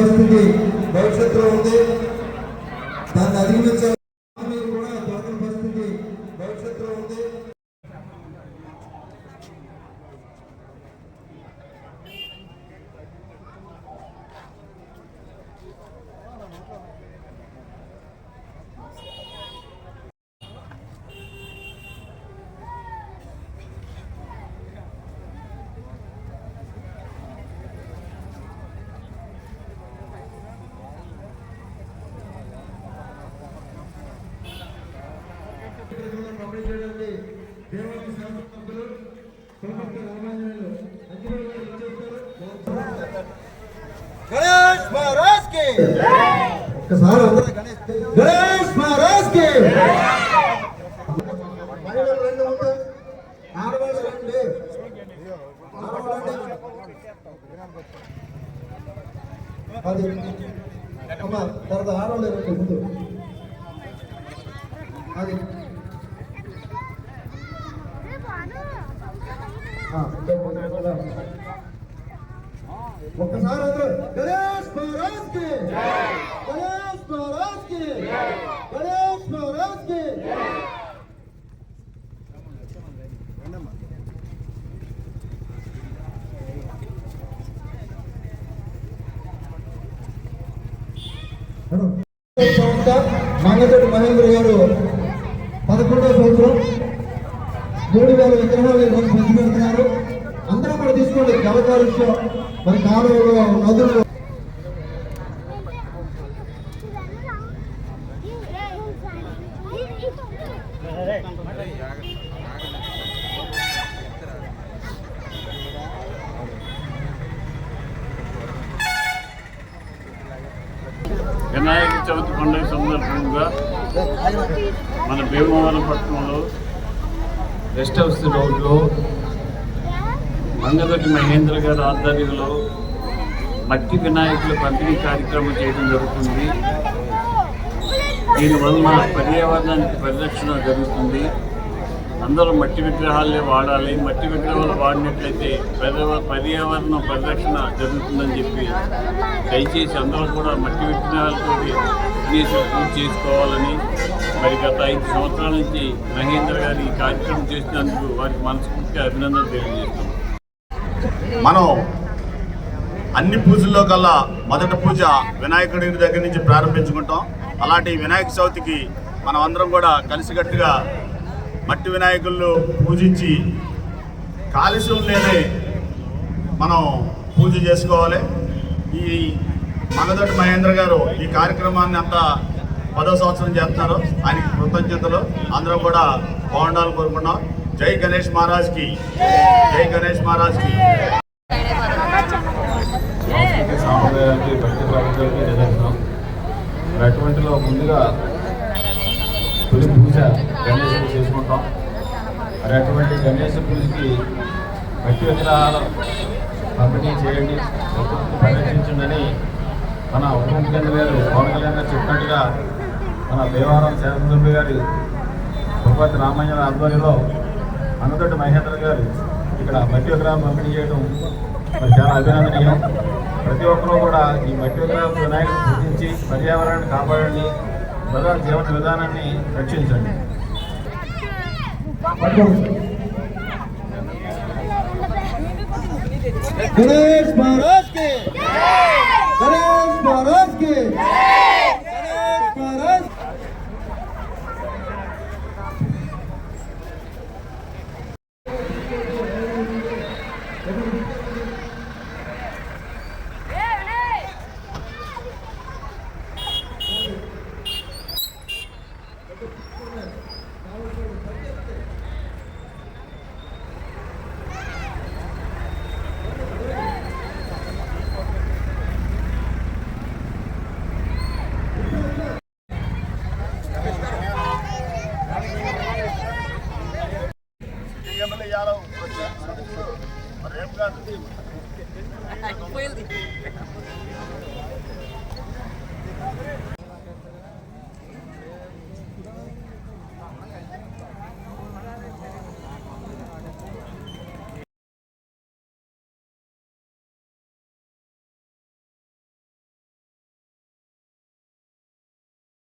పరిస్థితి భవిష్యత్తులో ఉంది. దాన్ని అధిగమించాలి కూడా దొరకని పరిస్థితి భవిష్యత్తులో ఉంది. गणेश महाराज के गणेश महाराज के తర్వాత ఆడవాళ్ళు ముందు అది ఒక్కసారి అందరూ గణేష్ మహారాజ్ కి గణేష్ మహారాజ్ కి గణేష్ మహారాజ్ కి మంగతోటి మహేంద్ర గారు 11వ సంవత్సరం 3000 విగ్రహాలు ఈరోజు పంచి పెడుతున్నారు. అందరూ కూడా తీసుకోండి. జల కాలుష్యం మరి కాలువలు నదులు వినాయక చవితి పండుగ సందర్భంగా మన భీమవరం పట్టణంలో రెస్ట్ హౌస్ రోడ్లో మంగదొడ్డి మహేంద్ర గారి ఆధ్వర్యంలో మట్టి వినాయకుల పంపిణీ కార్యక్రమం చేయడం జరుగుతుంది. దీనివలన పర్యావరణానికి పరిరక్షణ జరుగుతుంది. అందరూ మట్టి విగ్రహాలే వాడాలి. మట్టి విగ్రహాలు వాడినట్లయితే పర్యావరణ పరిరక్షణ జరుగుతుందని చెప్పి దయచేసి అందరూ కూడా మట్టి విగ్రహాలతో పూజ చేసుకోవాలని మరి గత 5 సంవత్సరాల నుంచి మహేంద్ర గారు ఈ కార్యక్రమం చేసినందుకు వారికి మనస్ఫూర్తిగా అభినందనలు తెలియజేస్తాం. మనం అన్ని పూజల్లో కల్లా మొదటి పూజ వినాయకుడి దగ్గర నుంచి ప్రారంభించుకుంటాం. అలాంటి వినాయక చవితికి మనం అందరం కూడా కలిసికట్టుగా మట్టి వినాయకుల్లో పూజించి కాలుష్యం లేని మనం పూజ చేసుకోవాలి. ఈ మంగదొడ్డి మహేంద్ర గారు ఈ కార్యక్రమాన్ని అంతా 10వ సంవత్సరం చేస్తున్నారు. ఆయనకి కృతజ్ఞతలు. అందరం కూడా బాగుండాలని కోరుకున్నాం. జై గణేష్ మహారాజ్కి, జై గణేష్ మహారాజ్కి. సాంప్రదాయానికి భక్తి ప్రవృత్తులకి నిదర్శనం. అటువంటిలో ముందుగా తొలి పూజ గణేశుడు చేసుకుంటాం. మరి అటువంటి గణేశ పూజకి మట్టి విగ్రహాలు పంపిణీ చేయండి, ప్రకృతిని పరిరక్షించండి మన ఉప ముఖ్యమంత్రి గారు పవన్ కళ్యాణ్ గారు చెప్పినట్టుగా మన దేవారం శాసనసభ్యులు గారి తిరుపతి రామయ్య ఆధ్వర్యంలో మంగదొడ్డి మహేంద్ర గారు ఇక్కడ మట్టి విగ్రహాలు పంపిణీ చేయడం మరి చాలా అభినందనీయం. ప్రతి ఒక్కరూ కూడా ఈ మట్టి విగ్రహం వినాయకుడు పూజించి పర్యావరణాన్ని కాపాడండి, ప్రజా జీవన విధానాన్ని రక్షించండి. గణేష్ మహారాజ్ కి గణేష్ మహారాజ్ కి గణేష్ మహారాజ్ यादव